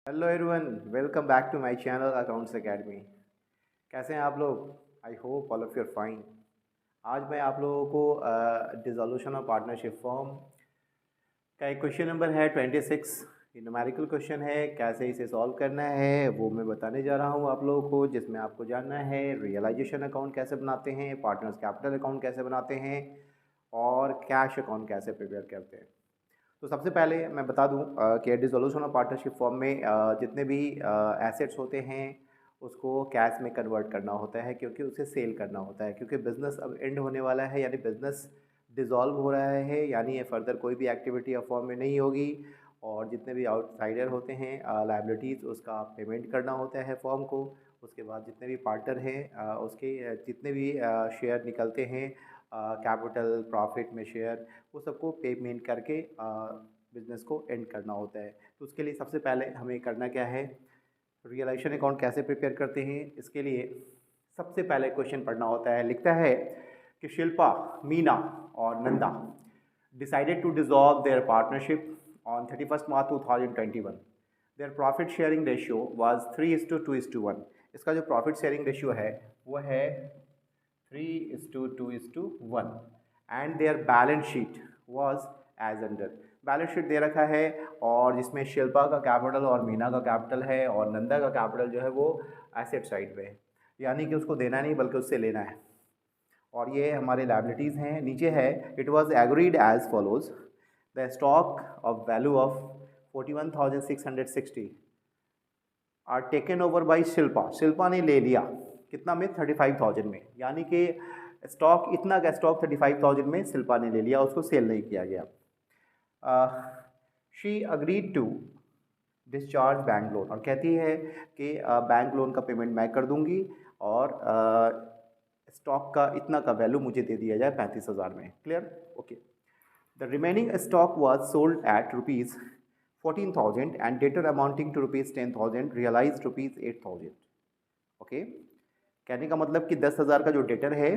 Hello everyone, welcome back to my channel accounts academy. कैसे हैं आप लोग? I hope all of you're fine. आज मैं आप लोगों को डिसोल्यूशन ऑफ पार्टनरशिप फॉर्म का एक क्वेश्चन नंबर है 26। ये न्यूमेरिकल क्वेश्चन है, कैसे इसे सॉल्व करना है वो मैं बताने जा रहा हूँ आप लोगों को, जिसमें आपको जानना है रियलाइजेशन अकाउंट कैसे बनाते हैं, पार्टनर्स कैपिटल अकाउंट कैसे बनाते हैं और कैश अकाउंट कैसे प्रिपेयर करते हैं। तो सबसे पहले मैं बता दूं कि डिसोल्यूशन ऑफ पार्टनरशिप फॉर्म में जितने भी एसेट्स होते हैं उसको कैश में कन्वर्ट करना होता है, क्योंकि उसे सेल करना होता है, क्योंकि बिज़नेस अब एंड होने वाला है, यानी बिज़नेस डिज़ोल्व हो रहा है, यानी ये फर्दर कोई भी एक्टिविटी अब फॉर्म में नहीं होगी। और जितने भी आउटसाइडर होते हैं लाइबिलिटीज़, उसका पेमेंट करना होता है फॉर्म को। उसके बाद जितने भी पार्टनर हैं उसके जितने भी शेयर निकलते हैं कैपिटल प्रॉफिट में शेयर, वो सबको पेमेंट करके बिज़नेस को एंड करना होता है। तो उसके लिए सबसे पहले हमें करना क्या है, रियलाइजेशन अकाउंट कैसे प्रिपेयर करते हैं। इसके लिए सबसे पहले क्वेश्चन पढ़ना होता है। लिखता है कि शिल्पा, मीना और Nanda decided to dissolve their partnership on 31 March 2021। Their profit sharing ratio was 3:2:1। इसका जो प्रॉफिट शेयरिंग रेशियो है वो है 3:2:1 and there balance sheet was as under. Balance sheet दे रखा है और जिसमें शिल्पा का कैपिटल और मीना का कैपिटल है और नंदा का कैपिटल जो है वो एसेट साइड पे है, यानी कि उसको देना नहीं बल्कि उससे लेना है। और ये हमारे लायबिलिटीज़ हैं। नीचे है it was agreed as follows, the stock of value of 41,660 are taken over by Shilpa. Shilpa ने ले लिया कितना में, 35,000 में, यानी कि स्टॉक इतना का स्टॉक 35,000 में शिल्पा ने ले लिया, उसको सेल नहीं किया गया। She agreed to discharge bank loan, और कहती है कि बैंक लोन का पेमेंट मैं कर दूंगी और स्टॉक का इतना का वैल्यू मुझे दे दिया जाए 35,000 में। Clear? Okay. The remaining stock was sold at rupees 14,000 and debtor amounting to rupees 10,000 realise rupees 8,000। Okay, कहने का मतलब कि 10,000 का जो डेटर है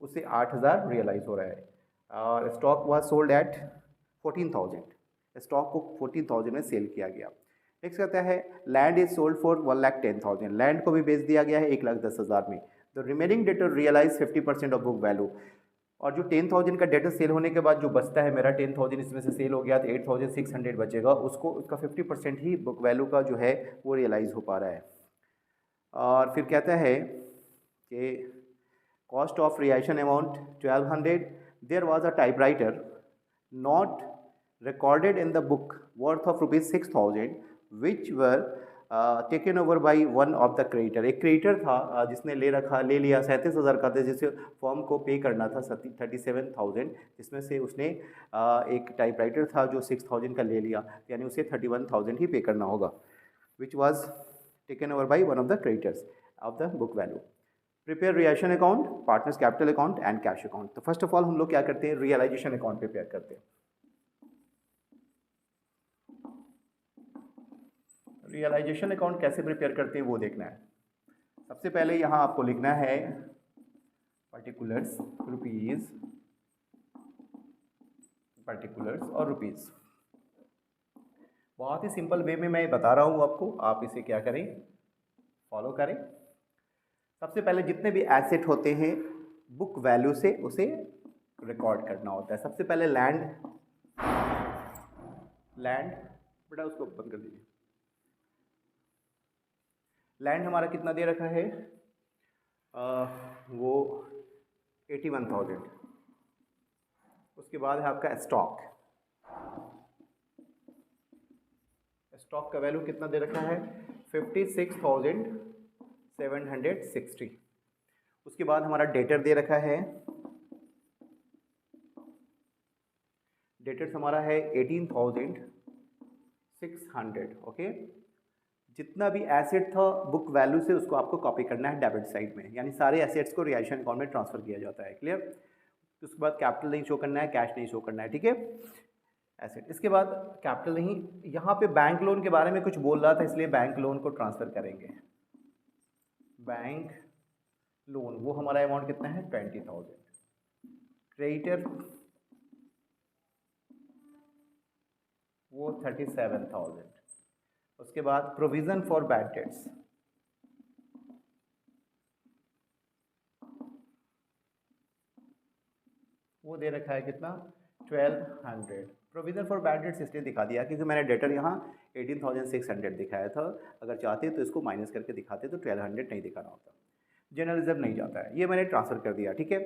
उससे 8,000 रियलाइज हो रहा है और stock was sold at 14,000। Stock को 14,000 में सेल किया गया। नेक्स्ट कहता है land is sold for 1,10,000। Land को भी बेच दिया गया है 1,10,000 में। The remaining debtor realise 50% of book value. और जो 10,000 का डेटर सेल होने के बाद जो बचता है, मेरा 10,000 इसमें से सेल हो गया तो 8,600 बचेगा, उसको उसका 50% ही बुक वैल्यू का जो है वो रियलाइज़ हो पा रहा है। और फिर कहता है कि cost of reaction amount 1,200। There was a typewriter not recorded in the book worth of rupees 6,000 which were taken over by one of the creditor। एक क्रेडिटर था जिसने ले लिया 37,000 का था, जिसे फॉर्म को पे करना था 37,000, जिसमें से उसने एक टाइपराइटर था जो 6,000 का ले लिया, यानी उसे 31,000 ही पे करना होगा, which was taken over by one of the creditors of the book value. Prepare reaction account, partners capital account and cash account. तो फर्स्ट ऑफ ऑल हम लोग क्या करते हैं, रियलाइजेशन अकाउंट प्रिपेयर करते हैं। रियलाइजेशन अकाउंट कैसे प्रिपेयर करते हैं वो देखना है। सबसे पहले यहाँ आपको लिखना है पर्टिकुलर्स और रुपीज़। बहुत ही सिंपल वे में मैं बता रहा हूँ आपको, आप इसे क्या करें, फॉलो करें। सबसे पहले जितने भी एसेट होते हैं बुक वैल्यू से उसे रिकॉर्ड करना होता है। सबसे पहले लैंड बेटा उसको बंद कर दीजिए। लैंड हमारा कितना दे रखा है, वो 81,000। उसके बाद है आपका स्टॉक। स्टॉक का वैल्यू कितना दे रखा है, 56,760। उसके बाद हमारा डेटर दे रखा है, डेटर्स हमारा है 18,600। ओके, जितना भी एसेट था बुक वैल्यू से उसको आपको कॉपी करना है डेबिट साइड में, यानी सारे एसेट्स को रिएक्शन अकाउंट में ट्रांसफर किया जाता है। क्लियर? उसके बाद कैपिटल नहीं शो करना है, कैश नहीं शो करना है, ठीक है, एसेट। इसके बाद कैपिटल नहीं, यहाँ पे बैंक लोन के बारे में कुछ बोल रहा था इसलिए बैंक लोन को ट्रांसफर करेंगे। बैंक लोन वो हमारा अमाउंट कितना है, 20,000। क्रेडिटर वो 37,000। उसके उसके बाद प्रोविज़न फॉर बैड डेट्स, वो दे रखा है कितना 1200। प्रोविज़न फॉर बैड डेट्स इसलिए दिखा दिया क्योंकि मैंने डेटर यहाँ 18,600 दिखाया था, अगर चाहते तो इसको माइनस करके दिखाते तो 1200 नहीं दिखाना होता, जनरल रिजर्व नहीं जाता है, ये मैंने ट्रांसफ़र कर दिया, ठीक है।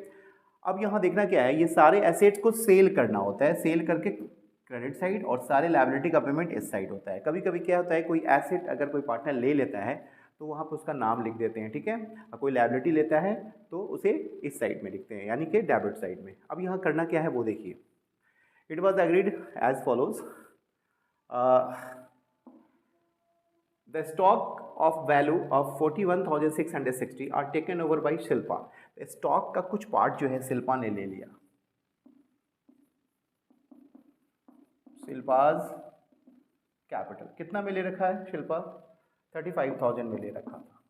अब यहाँ देखना क्या है, ये सारे एसेट्स को सेल करना होता है, सेल करके क्रेडिट साइड और सारे लायबिलिटी का पेमेंट इस साइड होता है। कभी कभी क्या होता है, कोई एसेट अगर कोई पार्टनर ले लेता है तो वहाँ पर उसका नाम लिख देते हैं, ठीक है। कोई लायबिलिटी लेता है तो उसे इस साइड में लिखते हैं, यानी कि डेबिट साइड में। अब यहाँ करना क्या है वो देखिए, it was agreed as follows, the stock of value of 41,660 are taken over by Shilpa. Stock का कुछ पार्ट जो है शिल्पा ने ले लिया, शिल्पाज कैपिटल कितना में ले रखा है, शिल्पा 35,000 में ले रखा था,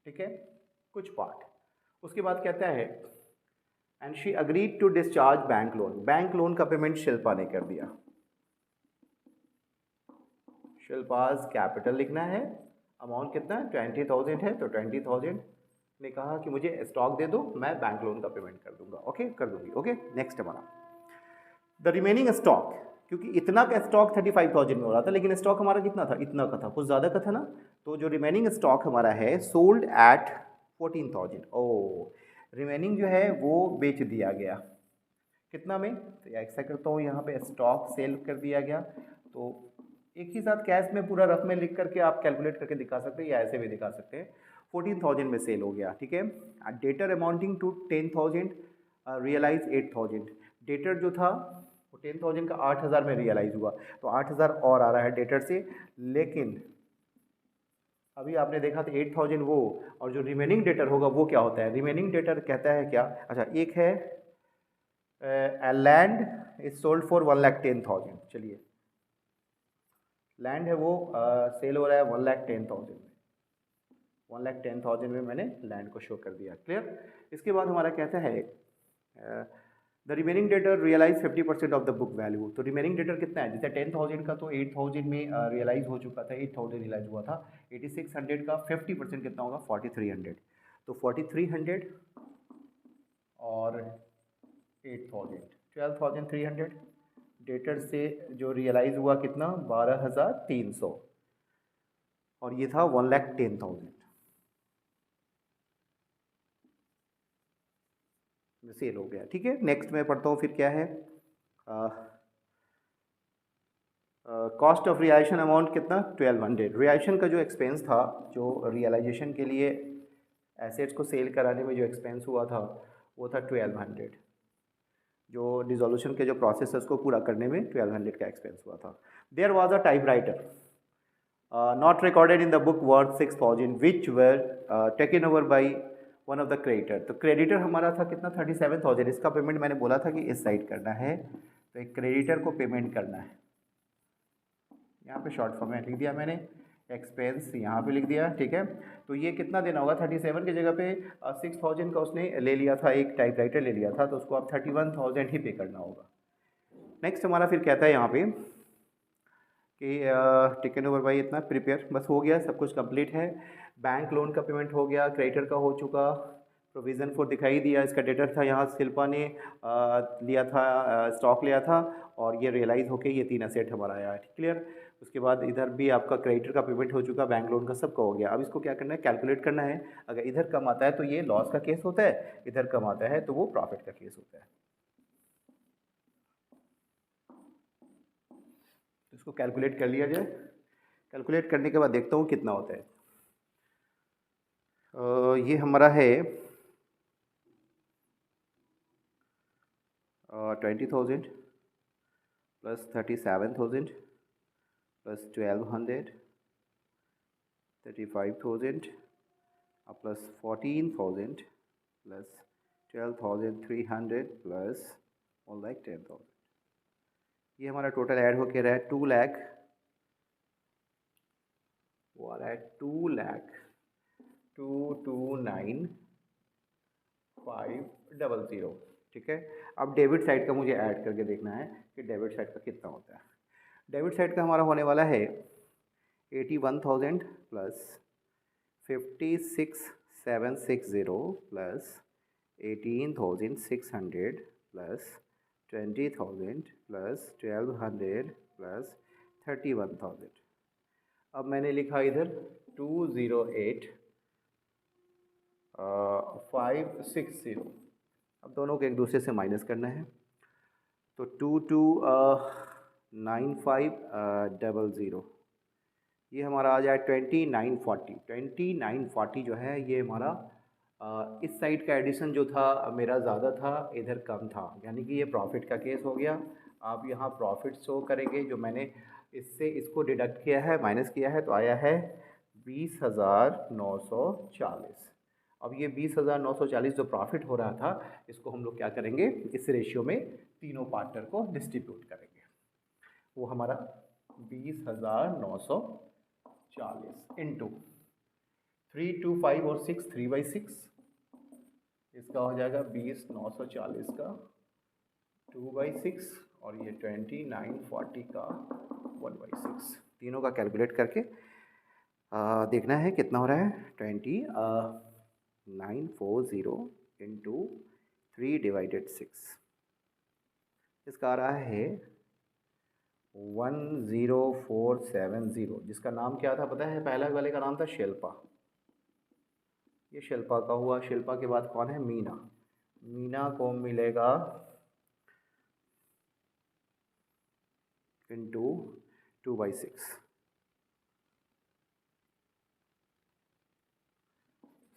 ठीक है, कुछ पार्ट। उसके बाद कहता है and she agreed to discharge bank loan, bank loan का पेमेंट शिल्पा ने कर दिया। शिल्पाज कैपिटल लिखना है, अमाउंट कितना है 20,000 है, तो 20,000 ने कहा कि मुझे स्टॉक दे दो, मैं बैंक लोन का पेमेंट कर दूंगा, ओके कर दूंगी, ओके। नेक्स्ट हमारा द रिमेनिंग स्टॉक, क्योंकि इतना का स्टॉक 35,000 में हो रहा था, लेकिन स्टॉक हमारा कितना था, इतना का था, कुछ ज़्यादा का था ना, तो जो रिमेनिंग स्टॉक हमारा है सोल्ड एट 14,000। ओ रिमेनिंग जो है वो बेच दिया गया, कितना में, तो ऐसा करता हूँ यहाँ पे स्टॉक सेल कर दिया गया, तो एक ही साथ कैश में पूरा रफ में लिख करके आप कैलकुलेट करके दिखा सकते हैं या ऐसे भी दिखा सकते हैं। 14,000 में सेल हो गया, ठीक है। Debtor amounting to 10,000, realise 8,000। Debtor जो था वो 10,000 का 8,000 में रियलाइज हुआ, तो 8,000 और आ रहा है डेटर से, लेकिन अभी आपने देखा था 8,000 वो, और जो रिमेनिंग डेटर होगा वो क्या होता है, रिमेनिंग डेटर कहता है क्या, अच्छा एक है लैंड इज सोल्ड फॉर 1,10,000, चलिए लैंड है वो सेल हो रहा है 1,10,000 में, 1,10,000 में मैंने लैंड को शो कर दिया, क्लियर। इसके बाद हमारा कहता है the remaining debtor realise 50% of the book value, तो रिमेनिंग डेटर कितना है, जैसे 10,000 का तो 8,000 में रियलाइज हो चुका था, 8,000 रियलाइज हुआ था, 8,600 का 50% कितना होगा 4,300, तो 4,300 और 8,000 12,300, डेटर से जो रियलाइज हुआ कितना 12,300, और ये था 1,10,000 सेल हो गया, ठीक है। नेक्स्ट मैं पढ़ता हूँ फिर क्या है, कॉस्ट ऑफ रियलाइजेशन अमाउंट कितना 1,200, रियलाइजेशन का जो एक्सपेंस था, जो रियलाइजेशन के लिए एसेट्स को सेल कराने में जो एक्सपेंस हुआ था वो था 1,200, जो डिसोल्यूशन के जो प्रोसेस है उसको पूरा करने में 1,200 का एक्सपेंस हुआ था। There was a typewriter not recorded in the book worth 6,000 which were taken over by one of the creditor, तो क्रेडिटर हमारा था कितना 37,000, इसका पेमेंट मैंने बोला था कि इस साइड करना है, तो एक क्रेडिटर को पेमेंट करना है, यहाँ पे शॉर्ट फॉर्म में लिख दिया मैंने, एक्सपेंस यहाँ पे लिख दिया, ठीक है। तो ये कितना देना होगा 37 की जगह पे 6,000 का उसने ले लिया था, एक टाइपराइटर ले लिया था, तो उसको आप 31,000 ही पे करना होगा। नेक्स्ट हमारा फिर कहता है यहाँ पे कि टेकन ओवर बाई इतना प्रिपेयर, बस हो गया, सब कुछ कंप्लीट है, बैंक लोन का पेमेंट हो गया, क्रेडिटर का हो चुका, प्रोविज़न फॉर दिखाई दिया, इसका डेटर था, यहाँ शिल्पा ने लिया था, स्टॉक लिया था, और ये रियलाइज़ होके ये 3 एसेट हमारा आया, क्लियर। उसके बाद इधर भी आपका क्रेडिटर का पेमेंट हो चुका, बैंक लोन का सबका हो गया। अब इसको क्या करना है, कैलकुलेट करना है, अगर इधर कम आता है तो ये लॉस का केस होता है, इधर कम आता है तो वो प्रॉफिट का केस होता है। इसको कैलकुलेट कर लिया जाए, कैलकुलेट करने के बाद देखता हूँ कितना होता है। ये हमारा है 20,000 plus 37,000 plus 1,200 35,000 plus 14,000 plus 12,300 plus 1,10,000, ये हमारा टोटल ऐड होके रहा है 2,29,500, ठीक है। अब डेबिट साइड का मुझे ऐड करके देखना है कि डेबिट साइड का कितना होता है। डेबिट साइड का हमारा होने वाला है 81,000 plus 56,760 plus 18,600 plus 20,000 plus 1,200 plus 31,000। अब मैंने लिखा इधर 208,560। अब दोनों को एक दूसरे से माइनस करना है, तो 229500 ये हमारा आ जाए 2940। 2940 जो है ये हमारा इस साइड का एडिशन जो था मेरा ज़्यादा था, इधर कम था, यानी कि ये प्रॉफिट का केस हो गया। आप यहाँ प्रॉफिट शो करेंगे, जो मैंने इससे इसको डिडक्ट किया है, माइनस किया है, तो आया है 20,940। अब ये 20,940 जो प्रॉफिट हो रहा था, इसको हम लोग क्या करेंगे, इस रेशियो में तीनों पार्टनर को डिस्ट्रीब्यूट करेंगे। वो हमारा 20,940 इंटू 3, 2, 5 और 6, 3/6, इसका हो जाएगा 20,940 का 2/6 और ये 2940 का 1/6। तीनों का कैलकुलेट करके देखना है कितना हो रहा है। 2940 इंटू 3/6, इसका आ रहा है 10470। जिसका नाम क्या था पता है? पहले वाले का नाम था शिल्पा। ये शिल्पा का हुआ। शिल्पा के बाद कौन है? मीना। मीना को मिलेगा इंटू 2/6,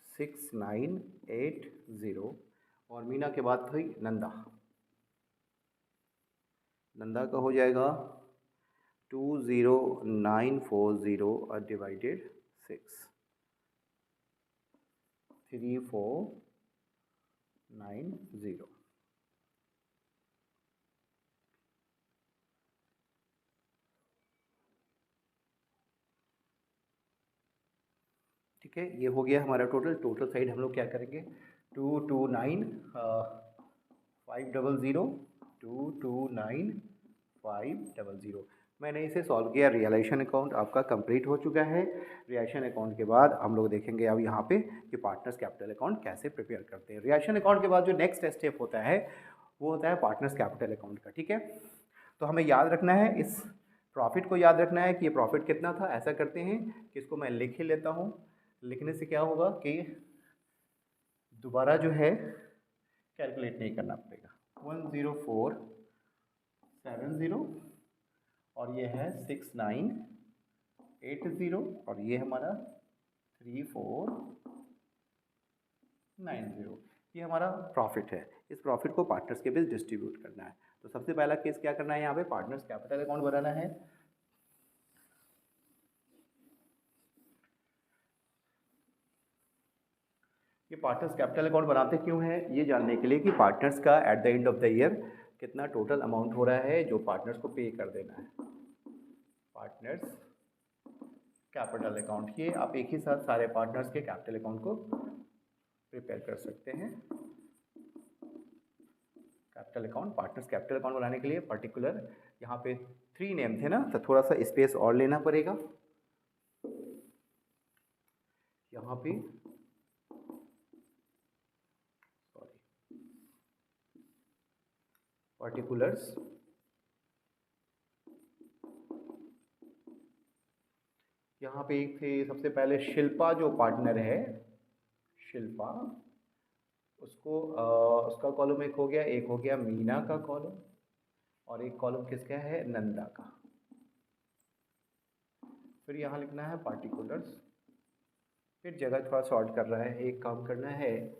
6980। और मीना के बाद थी नंदा। नंदा का हो जाएगा 20940 डिवाइडेड 6, 3490। ठीक है, ये हो गया हमारा टोटल साइड हम लोग क्या करेंगे, 229,500, 229,500। मैंने इसे सॉल्व किया। रियलाइजेशन अकाउंट आपका कंप्लीट हो चुका है। रियलाइजेशन अकाउंट के बाद हम लोग देखेंगे अब यहाँ पे कि पार्टनर्स कैपिटल अकाउंट कैसे प्रिपेयर करते हैं। रियलाइजेशन अकाउंट के बाद जो नेक्स्ट स्टेप होता है वो होता है पार्टनर्स कैपिटल अकाउंट का। ठीक है, तो हमें याद रखना है, इस प्रॉफिट को याद रखना है कि ये प्रॉफिट कितना था। ऐसा करते हैं कि इसको मैं लिख ही लेता हूँ। लिखने से क्या होगा कि दोबारा जो है कैलकुलेट नहीं करना पड़ेगा। 10470 और ये है 6980 और ये हमारा 3490। ये हमारा प्रॉफिट है। इस प्रॉफिट को पार्टनर्स के बीच डिस्ट्रीब्यूट करना है। तो सबसे पहला केस क्या करना है, यहाँ पे पार्टनर्स कैपिटल अकाउंट बनाना है। ये पार्टनर्स कैपिटल अकाउंट बनाते क्यों हैं, ये जानने के लिए कि पार्टनर्स का at the end of the year कितना टोटल अमाउंट हो रहा है जो पार्टनर्स को पे कर देना है। पार्टनर्स कैपिटल अकाउंट, ये आप एक ही साथ सारे पार्टनर्स के कैपिटल अकाउंट को प्रिपेयर कर सकते हैं। Capital account, partners capital account बनाने के लिए पर्टिकुलर यहाँ पे 3 नेम थे ना, तो थोड़ा सा स्पेस और लेना पड़ेगा। यहाँ पे पर्टिकुलर्स, यहाँ पे एक थे सबसे पहले शिल्पा जो पार्टनर है, शिल्पा, उसको उसका कॉलम एक हो गया, एक हो गया मीना का कॉलम और एक कॉलम किसका है, नंदा का। फिर यहाँ लिखना है पार्टिकुलर्स। फिर जगह थोड़ा शॉर्ट कर रहा है, एक काम करना है,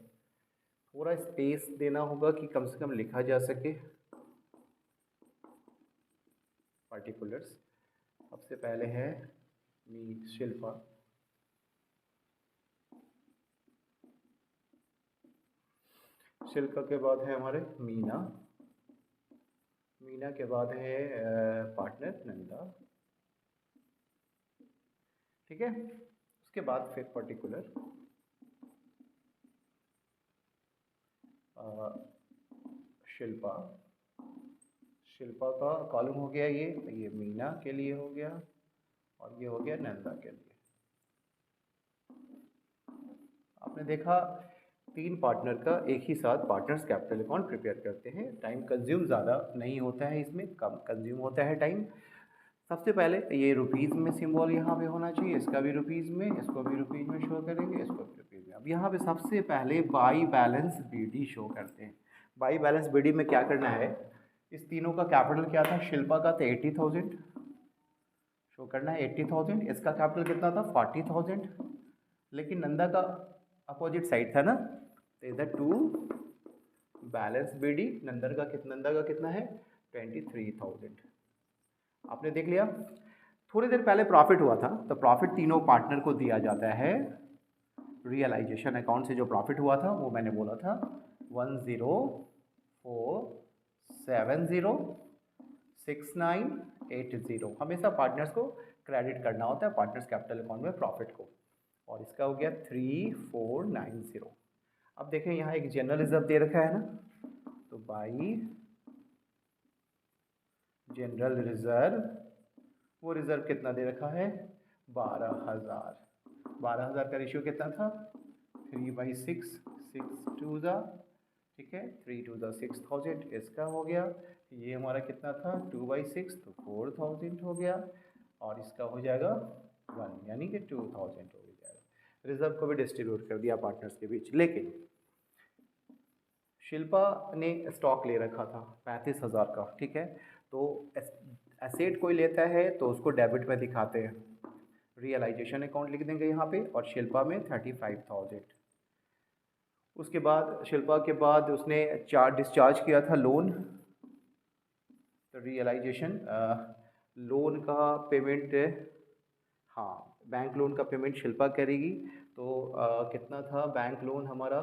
थोड़ा स्पेस देना होगा कि कम से कम लिखा जा सके। पार्टिकुलर्स सबसे पहले है शिल्पा, शिल्पा के बाद है हमारे मीना, मीना के बाद है पार्टनर नंदा। ठीक है, उसके बाद फिर पर्टिकुलर शिल्पा, शिल्पा का कॉलम हो गया ये मीना के लिए हो गया, और ये हो गया नंदा के लिए। आपने देखा 3 पार्टनर का एक ही साथ पार्टनर्स कैपिटल अकाउंट प्रिपेयर करते हैं। टाइम कंज्यूम ज़्यादा नहीं होता है, इसमें कम कंज्यूम होता है टाइम। सबसे पहले ये रुपीज़ में सिंबल यहाँ पे होना चाहिए, इसका भी रुपीज़ में, इसको भी रुपीज़ में शो करेंगे, इसको भी रुपीज़ में। अब यहाँ पे सबसे पहले बाई बैलेंस बीडी शो करते हैं। बाई बैलेंस बीडी में क्या करना है, इस तीनों का कैपिटल क्या था, शिल्पा का था 80,000 शो करना है 80,000, इसका कैपिटल कितना था 40,000, लेकिन नंदा का अपोजिट साइड था ना, तो इधर टू बैलेंस बीडी नंदा का कितना है 23,000। आपने देख लिया। थोड़ी देर पहले प्रॉफिट हुआ था, तो प्रॉफिट तीनों पार्टनर को दिया जाता है। रियलाइजेशन अकाउंट से जो प्रॉफिट हुआ था वो मैंने बोला था 104706980। हमेशा पार्टनर्स को क्रेडिट करना होता है पार्टनर्स कैपिटल अकाउंट में प्रॉफिट को, और इसका हो गया 3490। अब देखें यहाँ एक जनरल रिजर्व दे रखा है ना, तो बाई जनरल रिजर्व, वो रिजर्व कितना दे रखा है 12,000 का रेशियो कितना था 3/6, 6 2 ज़ा, ठीक है 3 2 ज़ा 6,000, इसका हो गया। ये हमारा कितना था 2/6, तो 4,000 हो गया, और इसका हो जाएगा 1, यानी कि 2,000 हो जाएगा। रिजर्व को भी डिस्ट्रीब्यूट कर दिया पार्टनर्स के बीच। लेकिन शिल्पा ने स्टॉक ले रखा था 35,000 का, ठीक है, तो एसेट कोई लेता है तो उसको डेबिट में दिखाते हैं, रियलाइजेशन अकाउंट लिख देंगे यहाँ पे, और शिल्पा में 35,000। उसके बाद शिल्पा के बाद उसने डिस्चार्ज किया था लोन, तो रियलाइजेशन लोन का पेमेंट, हाँ बैंक लोन का पेमेंट शिल्पा करेगी। तो कितना था बैंक लोन हमारा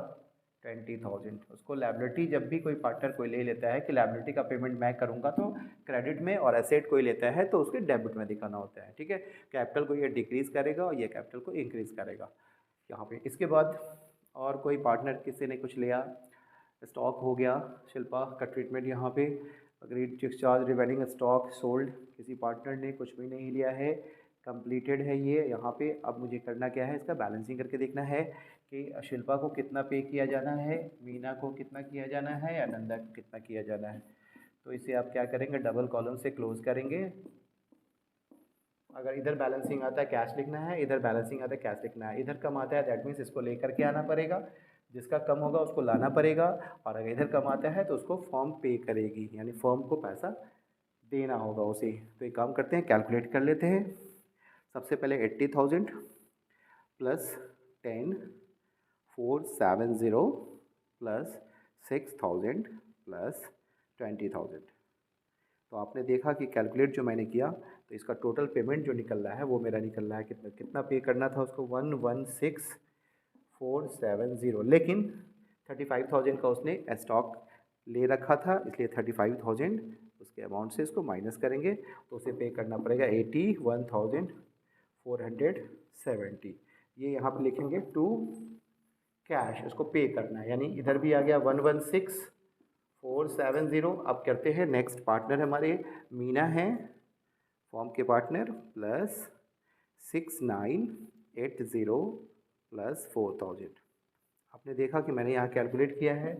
20,000। उसको लायबिलिटी, जब भी कोई पार्टनर कोई ले लेता है कि लायबिलिटी का पेमेंट मैं करूँगा तो क्रेडिट में, और एसेट कोई लेता है तो उसके डेबिट में दिखाना होता है, ठीक है। कैपिटल को ये डिक्रीज़ करेगा और ये कैपिटल को इंक्रीज़ करेगा यहाँ पे। इसके बाद और कोई पार्टनर किसी ने कुछ लिया, स्टॉक हो गया, शिल्पा का ट्रीटमेंट यहाँ पे agreed discharge remaining stock sold, किसी पार्टनर ने कुछ भी नहीं लिया है, कंप्लीटेड है ये यहाँ पे। अब मुझे करना क्या है, इसका बैलेंसिंग करके देखना है कि शिल्पा को कितना पे किया जाना है, मीना को कितना किया जाना है, या नंदा को कितना किया जाना है। तो इसे आप क्या करेंगे, डबल कॉलम से क्लोज करेंगे। अगर इधर बैलेंसिंग आता है कैश लिखना है, इधर बैलेंसिंग आता है कैश लिखना है। इधर कम आता है दैट मीन्स इसको लेकर के आना पड़ेगा, जिसका कम होगा उसको लाना पड़ेगा, और अगर इधर कम आता है तो उसको फर्म पे करेगी, यानी फर्म को पैसा देना होगा उसे। तो एक काम करते हैं, कैलकुलेट कर लेते हैं। सबसे पहले 80,000 प्लस 10,470 प्लस 6,000 प्लस 20,000। तो आपने देखा कि कैलकुलेट जो मैंने किया, तो इसका टोटल पेमेंट जो निकल रहा है वो मेरा निकल रहा है कितना पे करना था उसको 116,470, लेकिन 35,000 का उसने स्टॉक ले रखा था, इसलिए 35,000 उसके अमाउंट से इसको माइनस करेंगे, तो उसे पे करना पड़ेगा 81,470। ये यहाँ पे लिखेंगे टू कैश, उसको पे करना है, यानी इधर भी आ गया 116,470। अब करते हैं नेक्स्ट पार्टनर हमारे मीना है, फॉर्म के पार्टनर, प्लस 6,980 प्लस 4,000। आपने देखा कि मैंने यहाँ कैलकुलेट किया है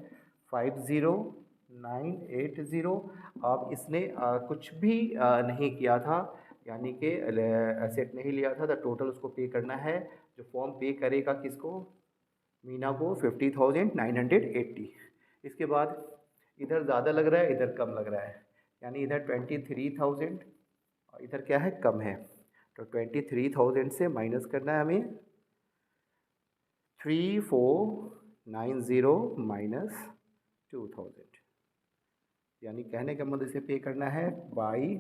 50,980। अब इसने कुछ भी नहीं किया था, यानी कि एसेट नहीं लिया था, तो टोटल उसको पे करना है। जो फॉर्म पे करेगा किसको, मीना को 50,980। इसके बाद इधर ज़्यादा लग रहा है, इधर कम लग रहा है, यानी इधर 23,000 और इधर क्या है कम है, तो 23,000 से माइनस करना है हमें 3,490 माइनस 2,000, यानी कहने का मतलब इसे पे करना है बाई,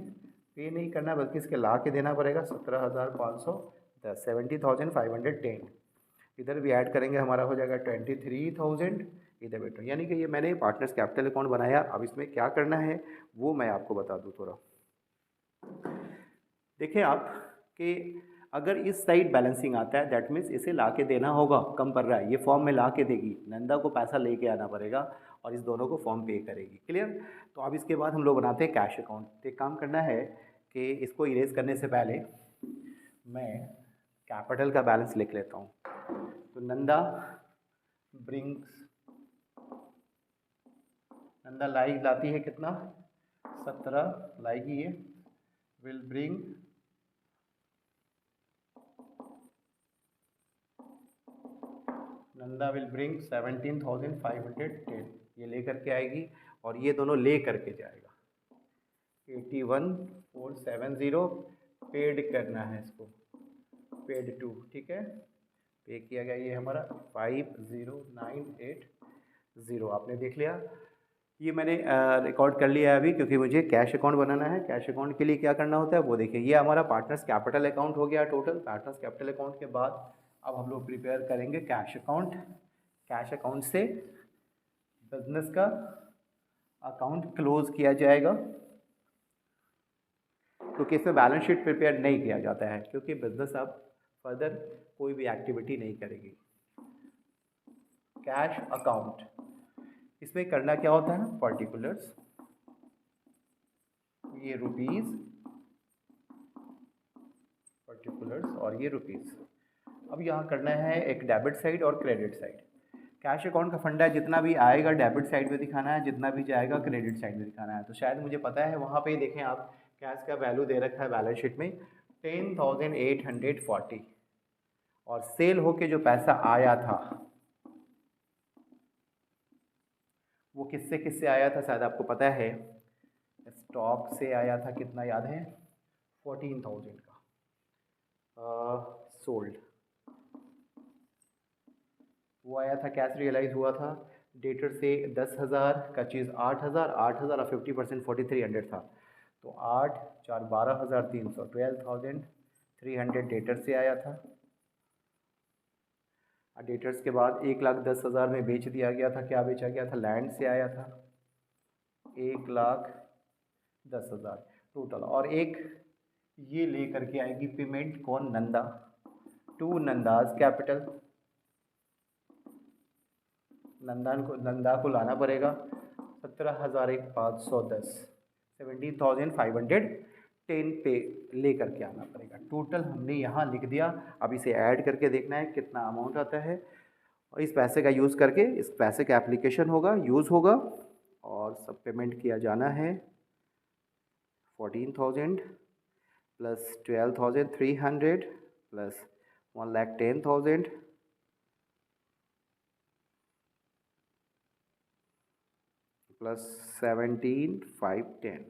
पे नहीं करना बल्कि इसके ला के देना पड़ेगा 17,510, 70,510। इधर भी ऐड करेंगे हमारा हो जाएगा 23,000 इधर बेटो, यानी कि ये मैंने पार्टनर्स कैपिटल अकाउंट बनाया। अब इसमें क्या करना है वो मैं आपको बता दूँ थोड़ा। देखें आप कि अगर इस साइड बैलेंसिंग आता है दैट मीन्स इसे ला के देना होगा, कम पड़ रहा है, ये फॉर्म में ला के देगी, नंदा को पैसा लेके आना पड़ेगा और इस दोनों को फॉर्म पे करेगी। क्लियर। तो अब इसके बाद हम लोग बनाते हैं कैश अकाउंट। तो एक काम करना है कि इसको इरेज करने से पहले मैं कैपिटल का बैलेंस लिख लेता हूँ। तो नंदा लाती है कितना, 17 लाएगी ये, will bring Nanda will bring 17,510, ये ले करके आएगी और ये दोनों ले करके जाएगा। 81,470 पेड करना है इसको, पेड टू, ठीक है, पे किया गया ये हमारा 50,980, आपने देख लिया। ये मैंने रिकॉर्ड कर लिया है अभी, क्योंकि मुझे कैश अकाउंट बनाना है। कैश अकाउंट के लिए क्या करना होता है वो देखिए, ये हमारा पार्टनर्स कैपिटल अकाउंट हो गया टोटल। पार्टनर्स कैपिटल अकाउंट के बाद अब हम लोग प्रिपेयर करेंगे कैश अकाउंट। कैश अकाउंट से बिजनेस का अकाउंट क्लोज किया जाएगा, क्योंकि इसमें बैलेंस शीट प्रिपेयर नहीं किया जाता है, क्योंकि बिजनेस अब फर्दर कोई भी एक्टिविटी नहीं करेगी। कैश अकाउंट, इसमें करना क्या होता है, पर्टिकुलर्स, ये रुपीस, पर्टिकुलर्स और ये रुपीस। अब यहाँ करना है एक डेबिट साइड और क्रेडिट साइड। कैश अकाउंट का फंडा है, जितना भी आएगा डेबिट साइड में दिखाना है, जितना भी जाएगा क्रेडिट साइड में दिखाना है। तो शायद मुझे पता है, वहाँ पे ही देखें आप, कैश का वैल्यू दे रखा है बैलेंस शीट में 10,840, और सेल होके जो पैसा आया था वो किससे किससे आया था, शायद आपको पता है। स्टॉक से आया था, कितना याद है, 14,000 का सोल्ड, वो आया था, कैश रियलाइज हुआ था। डेटर से 10,000 का चीज़ 8,000 और 50% 4,300 था, तो 8 4 12,300, 12,300 डेटर से आया था। डेटर्स के बाद 1,10,000 में बेच दिया गया था। क्या बेचा गया था, लैंड से आया था 1,10,000 टोटल। और एक ये ले करके आएगी पेमेंट, कौन, नंदा, टू नंदाज कैपिटल। नंदा को लाना पड़ेगा 17,510, 17,510 पे ले करके आना पड़ेगा। टोटल हमने यहाँ लिख दिया। अब इसे ऐड करके देखना है कितना अमाउंट आता है, और इस पैसे का यूज़ करके, इस पैसे का एप्लीकेशन होगा, यूज़ होगा, और सब पेमेंट किया जाना है। 14,000 प्लस 12,300 प्लस 1,10,000 प्लस 17,510,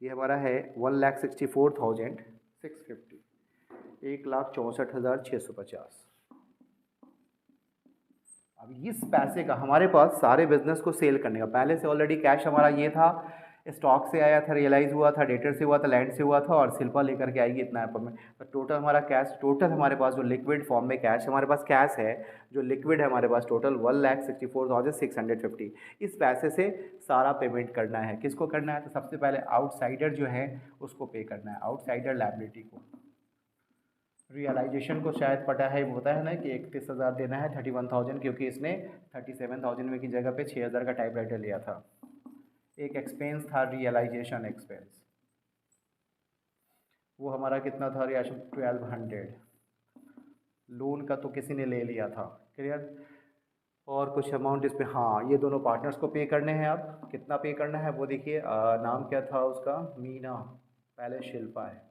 ये हमारा है 1,64,650, 1,64,650। अब इस पैसे का हमारे पास सारे बिजनेस को सेल करने का, पहले से ऑलरेडी कैश हमारा ये था, स्टॉक से आया था, रियलाइज़ हुआ था, डेटर से हुआ था, लैंड से हुआ था, और शिल्पा लेकर के आएगी इतना पर में। तो टोटल हमारा कैश, टोटल हमारे पास जो लिक्विड फॉर्म में कैश हमारे पास कैश है, जो लिक्विड है हमारे पास टोटल 1,64,650। इस पैसे से सारा पेमेंट करना है। किसको करना है, तो सबसे पहले आउटसाइडर जो है उसको पे करना है, आउटसाइडर लायबिलिटी को। रियलाइजेशन को शायद पता है, होता है ना कि 31,000 देना है, 31,000, क्योंकि इसने 37,000 में की जगह पे 6,000 का टाइपराइटर लिया था। एक एक्सपेंस था रियलाइजेशन एक्सपेंस, वो हमारा कितना था रियाशन, 1,200। लोन का तो किसी ने ले लिया था, क्लियर। और कुछ अमाउंट इस पर, हाँ, ये दोनों पार्टनर्स को पे करने हैं। अब कितना पे करना है वो देखिए, नाम क्या था उसका, मीना, पहले शिल्पा है,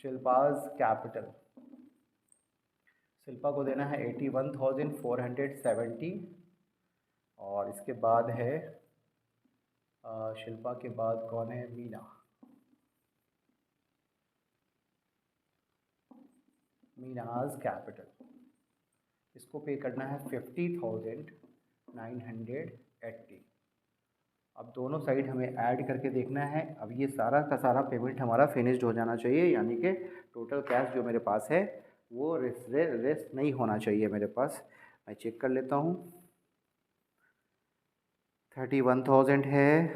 शिल्पाज कैपिटल। शिल्पा को देना है 81,470, और इसके बाद है शिल्पा के बाद कौन है, मीना, मीनाज कैपिटल। इसको पे करना है 50,980। अब दोनों साइड हमें ऐड करके देखना है। अब ये सारा का सारा पेमेंट हमारा फिनिश्ड हो जाना चाहिए, यानी कि टोटल कैश जो मेरे पास है वो रेस्ट नहीं होना चाहिए मेरे पास। मैं चेक कर लेता हूँ, 31,000 है,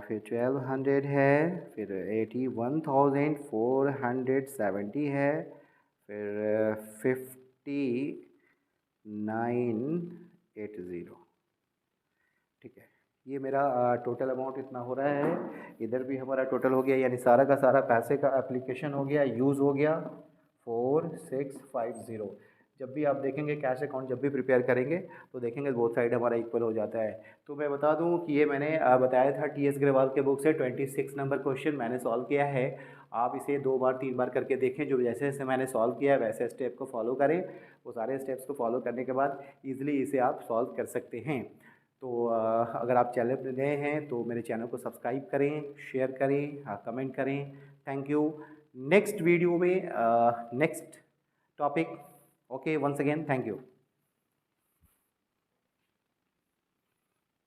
फिर 1,200 है, फिर 81,470 है, फिर 5980, ठीक है। ये मेरा टोटल अमाउंट इतना हो रहा है, इधर भी हमारा टोटल हो गया, यानी सारा का सारा पैसे का एप्लीकेशन हो गया, यूज़ हो गया 4650। जब भी आप देखेंगे कैश अकाउंट जब भी प्रिपेयर करेंगे तो देखेंगे बोथ साइड हमारा इक्वल हो जाता है। तो मैं बता दूं कि ये मैंने बताया था टी एस ग्रेवाल के बुक से 26 नंबर क्वेश्चन मैंने सॉल्व किया है। आप इसे 2 बार 3 बार करके देखें, जो जैसे जैसे मैंने सॉल्व किया है वैसे स्टेप को फॉलो करें। वो सारे स्टेप्स को फॉलो करने के बाद ईजिली इसे आप सॉल्व कर सकते हैं। तो अगर आप चैनल पर नए हैं तो मेरे चैनल को सब्सक्राइब करें, शेयर करें, कमेंट करें। Thank you. नेक्स्ट वीडियो में next topic. Okay, once again thank you.